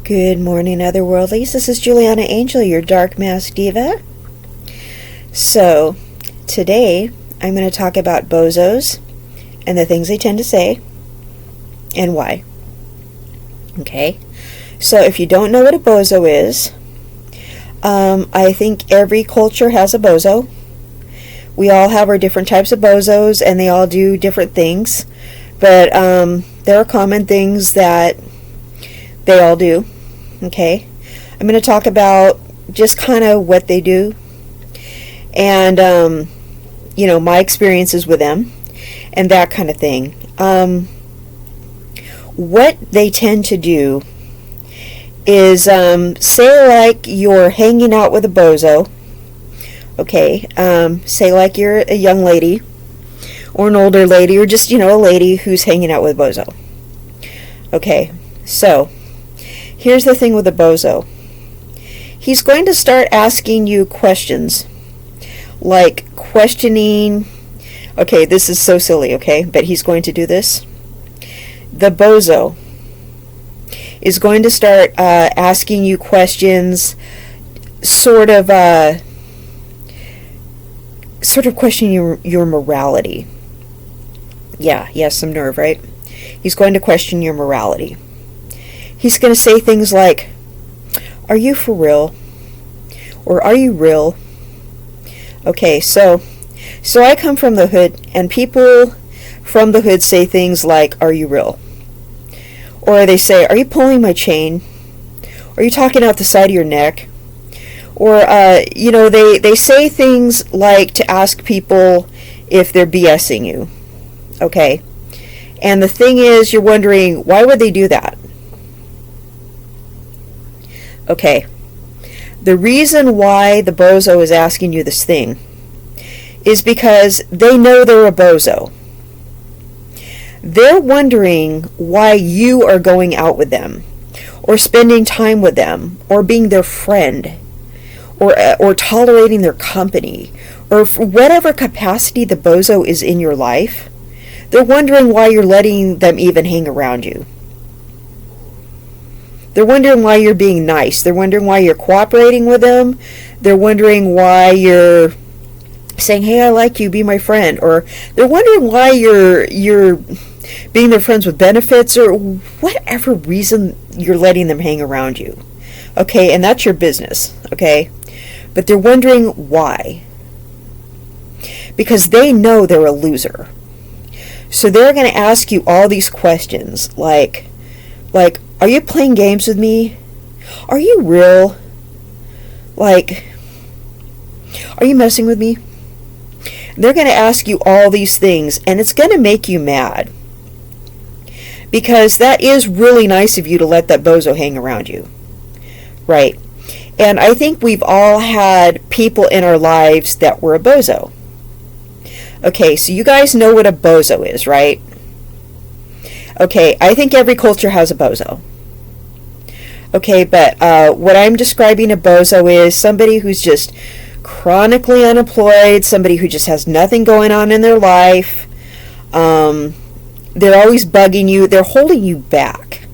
Good morning, Otherworldlies. This is Juliana Angel, your Dark Mask Diva. So, today I'm going to talk about bozos and the things they tend to say and why. Okay, so if you don't know what a bozo is, I think every culture has a bozo. We all have our different types of bozos and they all do different things, but there are common things that they all do. Okay, I'm going to talk about just kind of what they do and, my experiences with them and that kind of thing. What they tend to do is, say like you're hanging out with a bozo, okay, say like you're a young lady or an older lady or just, a lady who's hanging out with a bozo. Okay, so here's the thing with a bozo. He's going to start asking you questions, like questioning, okay, this is so silly, okay, but he's going to do this. The bozo is going to start asking you questions, sort of questioning your morality. Yeah, some nerve, right? He's going to question your morality. He's going to say things like, are you for real? Or are you real? Okay, so I come from the hood, and people from the hood say things like, are you real? Or they say, are you pulling my chain? Are you talking out the side of your neck? Or, they say things like to ask people if they're BSing you. Okay, and the thing is, you're wondering, why would they do that? Okay, the reason why the bozo is asking you this thing is because they know they're a bozo. They're wondering why you are going out with them, or spending time with them, or being their friend, or tolerating their company, or for whatever capacity the bozo is in your life. They're wondering why you're letting them even hang around you. They're wondering why you're being nice. They're wondering why you're cooperating with them. They're wondering why you're saying, hey, I like you, be my friend. Or they're wondering why you're being their friends with benefits, or whatever reason you're letting them hang around you. Okay, and that's your business, okay? But they're wondering why. Because they know they're a loser. So they're going to ask you all these questions, like, are you playing games with me? Are you real? Like, are you messing with me? They're going to ask you all these things, and it's going to make you mad. Because that is really nice of you to let that bozo hang around you. Right? And I think we've all had people in our lives that were a bozo. Okay, so you guys know what a bozo is, right? Okay, I think every culture has a bozo. Okay, but what I'm describing a bozo is somebody who's just chronically unemployed, somebody who just has nothing going on in their life. They're always bugging you. They're holding you back.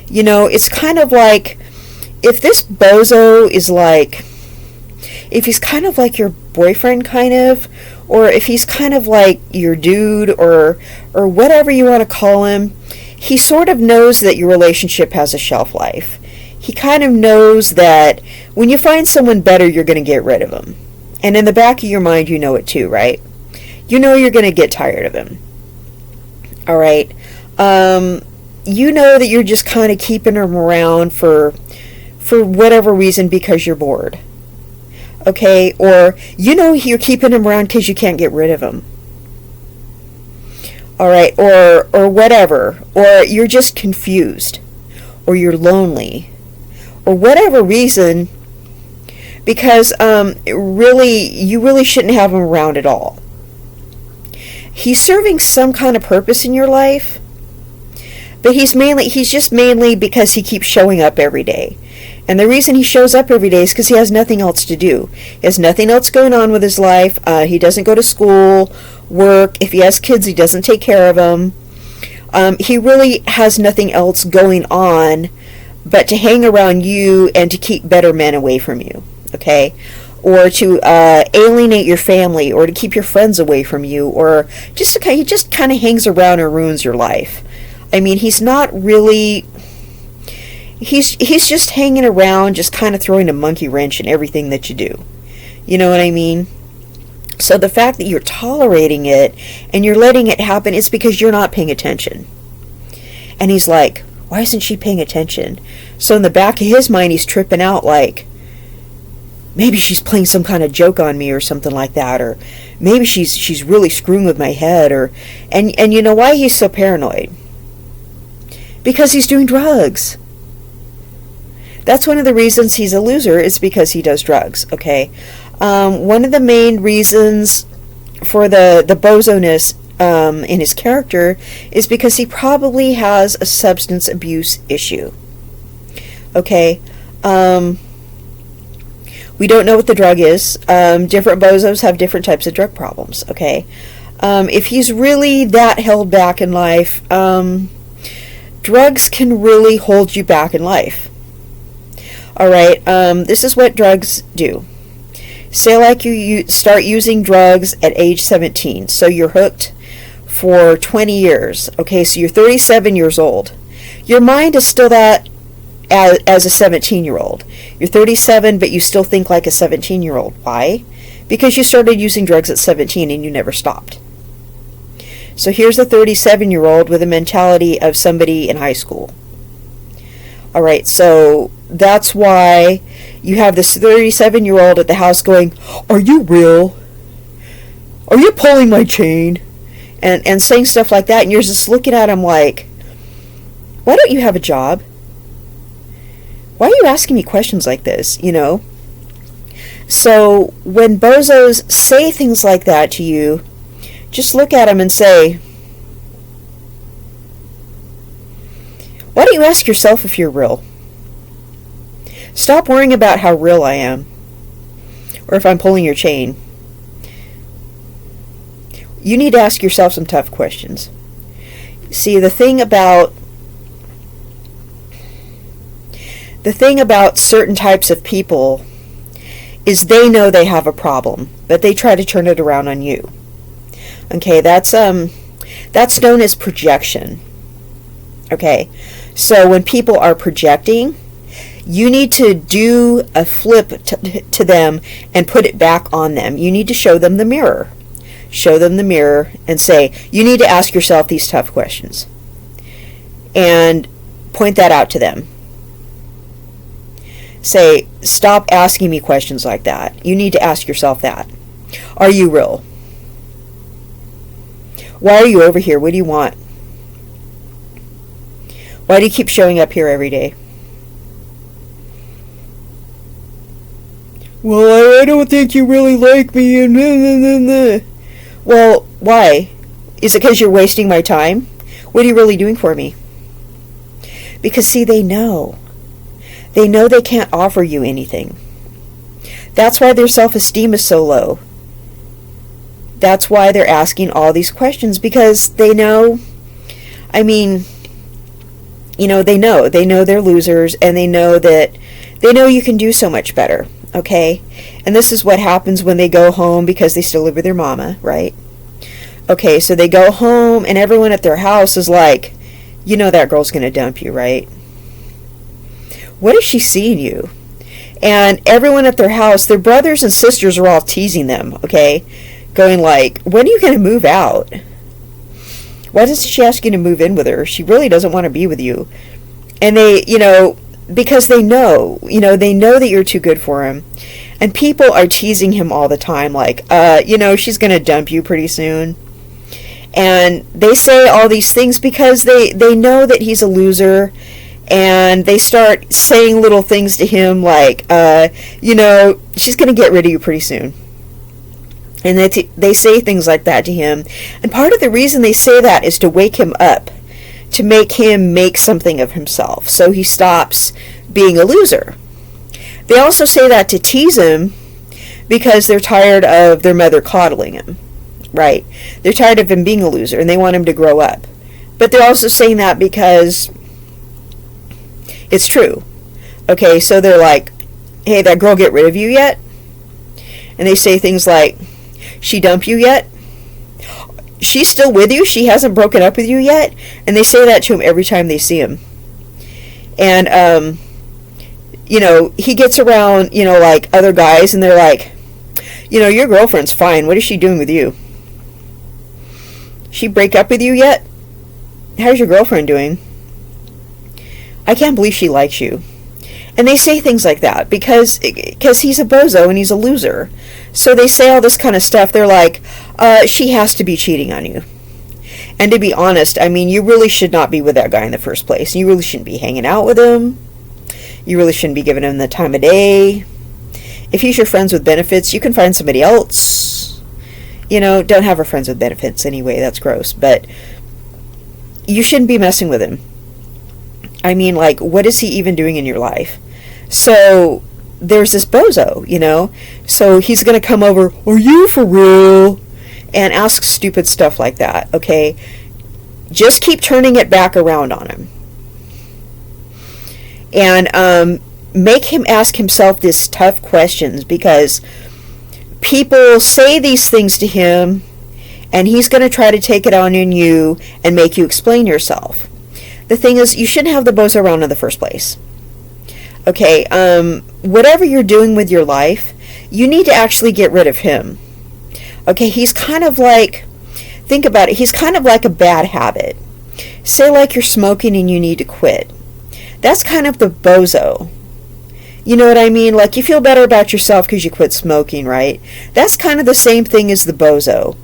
It's kind of like, if this bozo is like, if he's kind of like your boyfriend, kind of, or if he's kind of like your dude, or whatever you want to call him, he sort of knows that your relationship has a shelf life. He kind of knows that when you find someone better, you're going to get rid of him. And in the back of your mind, you know it too, right? You know you're going to get tired of him. All right. You know that you're just kind of keeping him around for whatever reason, because you're bored. Okay, or you're keeping him around because you can't get rid of him. All right, or whatever, or you're just confused, or you're lonely, or whatever reason, because you really shouldn't have him around at all. He's serving some kind of purpose in your life, but he's just mainly because he keeps showing up every day. And the reason he shows up every day is because he has nothing else to do. He has nothing else going on with his life. He doesn't go to school, work. If he has kids, he doesn't take care of them. He really has nothing else going on but to hang around you and to keep better men away from you, okay? Or to alienate your family, or to keep your friends away from you, or he just kind of hangs around and ruins your life. I mean, he's not really... He's just hanging around, just kind of throwing a monkey wrench in everything that you do. You know what I mean? So the fact that you're tolerating it and you're letting it happen is because you're not paying attention. And he's like, why isn't she paying attention? So in the back of his mind, he's tripping out like, maybe she's playing some kind of joke on me or something like that, or maybe she's really screwing with my head, or and you know why he's so paranoid? Because he's doing drugs. That's one of the reasons he's a loser, is because he does drugs, okay? One of the main reasons for the bozo-ness in his character is because he probably has a substance abuse issue, okay? We don't know what the drug is. Different bozos have different types of drug problems, okay? If he's really that held back in life, drugs can really hold you back in life. All right, this is what drugs do. Say like you start using drugs at age 17, so you're hooked for 20 years. Okay, so you're 37 years old. Your mind is still that as a 17-year-old. You're 37, but you still think like a 17-year-old. Why? Because you started using drugs at 17 and you never stopped. So here's a 37-year-old with a mentality of somebody in high school. All right, so that's why you have this 37-year-old at the house going, "Are you real? Are you pulling my chain?" And saying stuff like that, and you're just looking at him like, why don't you have a job? Why are you asking me questions like this, you know? So when bozos say things like that to you, just look at them and say, why don't you ask yourself if you're real? Stop worrying about how real I am, or if I'm pulling your chain. You need to ask yourself some tough questions. See, the thing about certain types of people is they know they have a problem, but they try to turn it around on you. Okay, that's known as projection. Okay, so when people are projecting, you need to do a flip to them and put it back on them. You need to show them the mirror. Show them the mirror and say, you need to ask yourself these tough questions. And point that out to them. Say, stop asking me questions like that. You need to ask yourself that. Are you real? Why are you over here? What do you want? Why do you keep showing up here every day? Well, I don't think you really like me. And Well, why? Is it because you're wasting my time? What are you really doing for me? Because, see, they know. They know they can't offer you anything. That's why their self-esteem is so low. That's why they're asking all these questions, because they know, I mean, you know, they know they're losers, and they know you can do so much better, okay? And this is what happens when they go home, because they still live with their mama, right? Okay, so they go home, and everyone at their house is like, you know that girl's going to dump you, right? What if she's seeing you? And everyone at their house, their brothers and sisters are all teasing them, okay? Going like, when are you going to move out? Why doesn't she ask you to move in with her? She really doesn't want to be with you. And they, you know, because they know that you're too good for him. And people are teasing him all the time, like, she's going to dump you pretty soon. And they say all these things because they know that he's a loser. And they start saying little things to him like, she's going to get rid of you pretty soon. And they say things like that to him. And part of the reason they say that is to wake him up, to make him make something of himself, so he stops being a loser. They also say that to tease him because they're tired of their mother coddling him, right? They're tired of him being a loser, and they want him to grow up. But they're also saying that because, It's true. Okay, so they're like, hey, that girl get rid of you yet? And they say things like, she dump you yet? She's still with you? She hasn't broken up with you yet? And they say that to him every time they see him. And, he gets around, like other guys, and they're like, your girlfriend's fine. What is she doing with you? She break up with you yet? How's your girlfriend doing? I can't believe she likes you. And they say things like that because he's a bozo and he's a loser. So they say all this kind of stuff. They're like, she has to be cheating on you. And to be honest, I mean, you really should not be with that guy in the first place. You really shouldn't be hanging out with him. You really shouldn't be giving him the time of day. If he's your friends with benefits, you can find somebody else. Don't have a friends with benefits anyway. That's gross. But you shouldn't be messing with him. I mean, like, what is he even doing in your life? So there's this bozo, So he's going to come over, are you for real? And ask stupid stuff like that, okay? Just keep turning it back around on him. And make him ask himself these tough questions, because people say these things to him, and he's going to try to take it on in you and make you explain yourself. The thing is, you shouldn't have the bozo around in the first place. Okay, whatever you're doing with your life, you need to actually get rid of him. Okay, he's kind of like, think about it, he's kind of like a bad habit. Say like you're smoking and you need to quit. That's kind of the bozo. You know what I mean? Like, you feel better about yourself because you quit smoking, right? That's kind of the same thing as the bozo.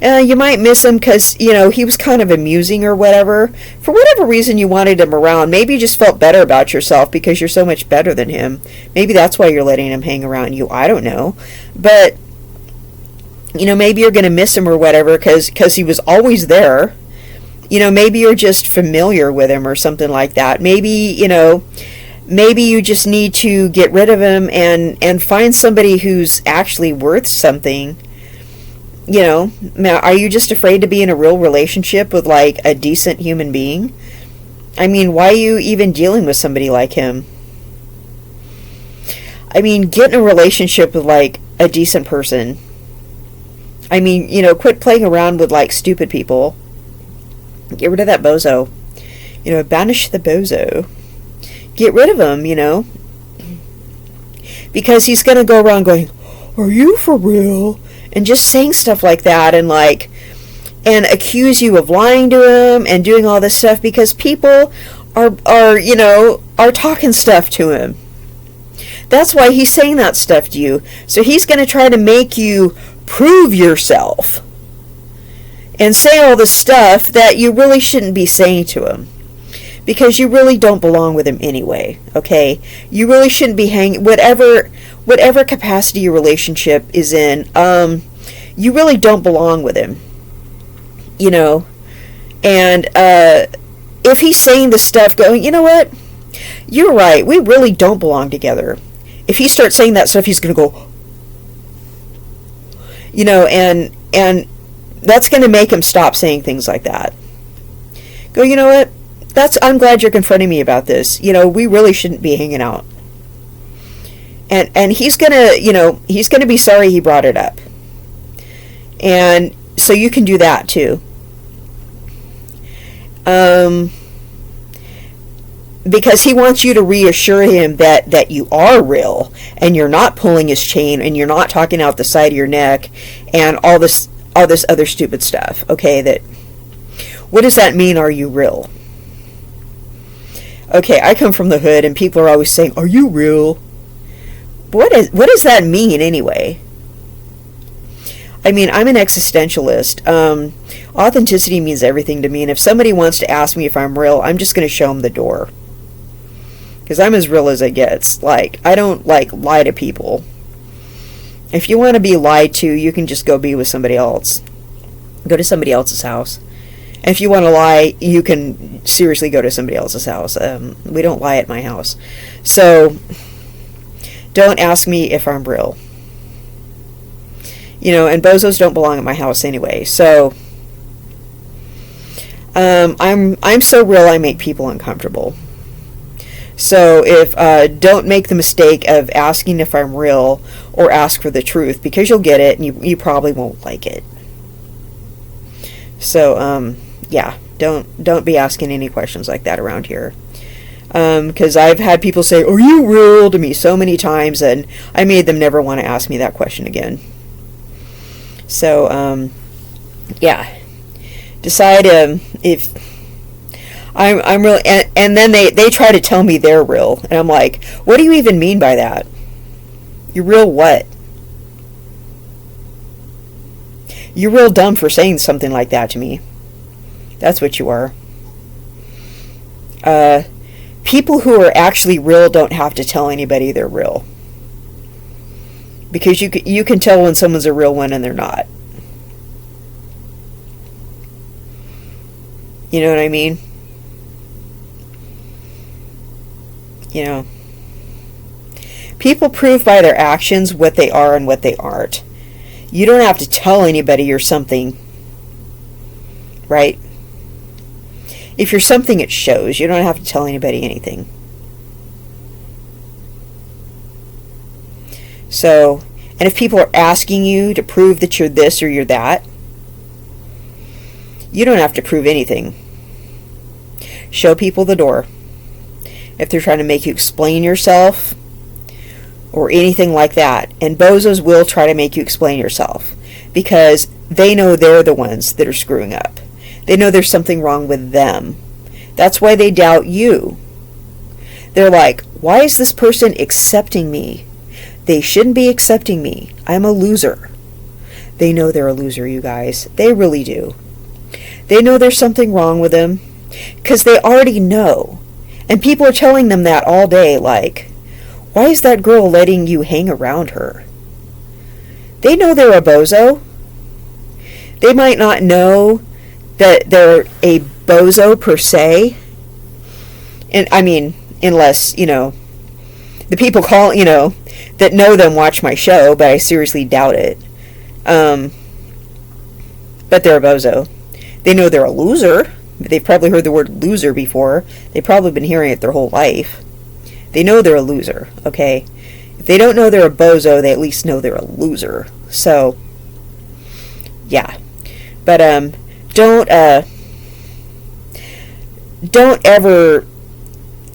You might miss him because, he was kind of amusing or whatever. For whatever reason you wanted him around. Maybe you just felt better about yourself because you're so much better than him. Maybe that's why you're letting him hang around you. I don't know. But, maybe you're going to miss him or whatever because he was always there. Maybe you're just familiar with him or something like that. Maybe you just need to get rid of him and find somebody who's actually worth something. Are you just afraid to be in a real relationship with, like, a decent human being? I mean, why are you even dealing with somebody like him? I mean, get in a relationship with, like, a decent person. I mean, quit playing around with, like, stupid people. Get rid of that bozo. Banish the bozo. Get rid of him, Because he's going to go around going, are you for real? And just saying stuff like that and accuse you of lying to him and doing all this stuff because people are talking stuff to him. That's why he's saying that stuff to you. So he's going to try to make you prove yourself and say all this stuff that you really shouldn't be saying to him. Because you really don't belong with him anyway, okay? You really shouldn't be hanging, whatever capacity your relationship is in, you really don't belong with him, And if he's saying this stuff going, you know what? You're right, we really don't belong together. If he starts saying that stuff, he's going to go, and that's going to make him stop saying things like that. Go, you know what? I'm glad you're confronting me about this. We really shouldn't be hanging out. And he's gonna be sorry he brought it up. And so you can do that too. Because he wants you to reassure him that you are real and you're not pulling his chain and you're not talking out the side of your neck and all this other stupid stuff. Okay, what does that mean? Are you real? Okay, I come from the hood and people are always saying, are you real? What does that mean anyway? I mean, I'm an existentialist. Authenticity means everything to me, and if somebody wants to ask me if I'm real, I'm just going to show them the door. Because I'm as real as it gets. Like, I don't, lie to people. If you want to be lied to, you can just go be with somebody else. Go to somebody else's house. And if you want to lie, you can seriously go to somebody else's house. We don't lie at my house. So, don't ask me if I'm real. And bozos don't belong at my house anyway. So, I'm so real I make people uncomfortable. So if don't make the mistake of asking if I'm real or ask for the truth, because you'll get it and you probably won't like it. So yeah, don't be asking any questions like that around here. Because I've had people say, "Are you real?" to me so many times, and I made them never want to ask me that question again. So yeah, decide if I'm real, and then they try to tell me they're real, and I'm like, what do you even mean by that? You're real what? You're real dumb for saying something like that to me. That's what you are. People who are actually real don't have to tell anybody they're real. Because you can tell when someone's a real one and they're not. You know what I mean? You know. People prove by their actions what they are and what they aren't. You don't have to tell anybody you're something. Right? If you're something, it shows. You don't have to tell anybody anything. So, and if people are asking you to prove that you're this or you're that, you don't have to prove anything. Show people the door. If they're trying to make you explain yourself or anything like that. And bozos will try to make you explain yourself because they know they're the ones that are screwing up. They know there's something wrong with them. That's why they doubt you. They're like, why is this person accepting me? They shouldn't be accepting me. I'm a loser. They know they're a loser, you guys. They really do. They know there's something wrong with them because they already know. And people are telling them that all day, like, why is that girl letting you hang around her? They know they're a bozo. They might not know that they're a bozo per se. And I mean, unless, the people that know them watch my show, but I seriously doubt it. But they're a bozo. They know they're a loser. They've probably heard the word loser before. They've probably been hearing it their whole life. They know they're a loser, okay? If they don't know they're a bozo, they at least know they're a loser. So, yeah. But, don't ever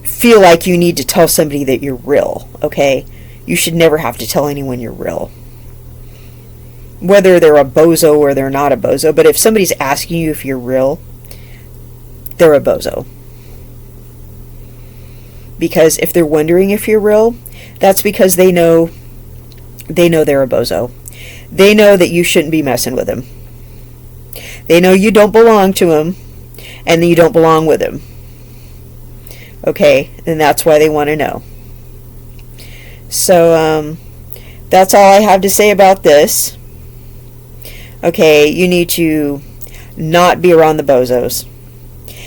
feel like you need to tell somebody that you're real, okay? You should never have to tell anyone you're real. Whether they're a bozo or they're not a bozo, but if somebody's asking you if you're real, they're a bozo. Because if they're wondering if you're real, that's because they know they're a bozo. They know that you shouldn't be messing with them. They know you don't belong to them, and that you don't belong with them. Okay, and that's why they want to know. So, that's all I have to say about this. Okay, you need to not be around the bozos.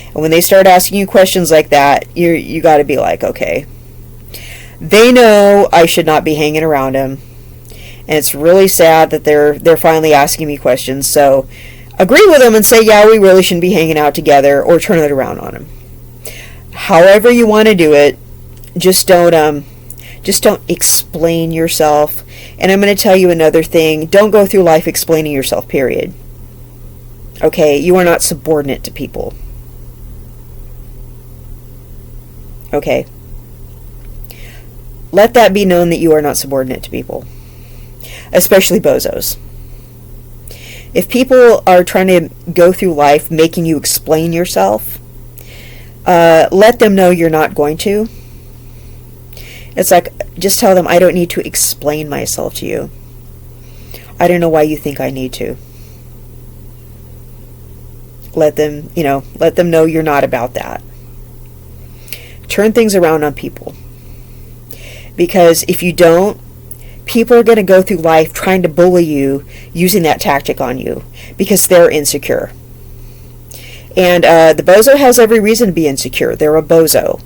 And when they start asking you questions like that, you got to be like, okay, they know I should not be hanging around them, and it's really sad that they're finally asking me questions. So agree with them and say, yeah, we really shouldn't be hanging out together, or turn it around on them. However you want to do it, just don't explain yourself. And I'm going to tell you another thing: don't go through life explaining yourself. Period. Okay, you are not subordinate to people. Okay. Let that be known that you are not subordinate to people. Especially bozos. If people are trying to go through life making you explain yourself, let them know you're not going to. It's like, just tell them, I don't need to explain myself to you. I don't know why you think I need to. Let them know you're not about that. Turn things around on people. Because if you don't, people are going to go through life trying to bully you, using that tactic on you, because they're insecure. And the bozo has every reason to be insecure. They're a bozo.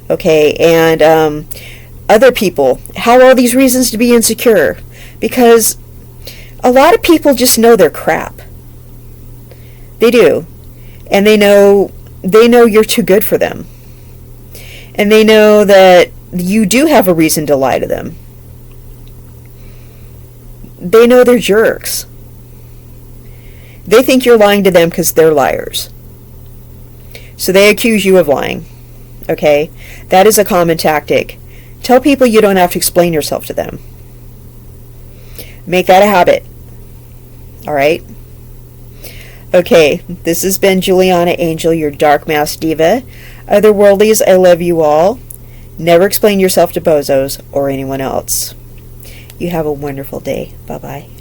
Okay, and other people have all these reasons to be insecure, because a lot of people just know they're crap. They do. And they know you're too good for them. And they know that you do have a reason to lie to them. They know they're jerks. They think you're lying to them because they're liars. So they accuse you of lying. Okay? That is a common tactic. Tell people you don't have to explain yourself to them. Make that a habit. Alright? Okay, this has been Juliana Angel, your Dark Mask Diva. Otherworldlies, I love you all. Never explain yourself to bozos or anyone else. You have a wonderful day. Bye-bye.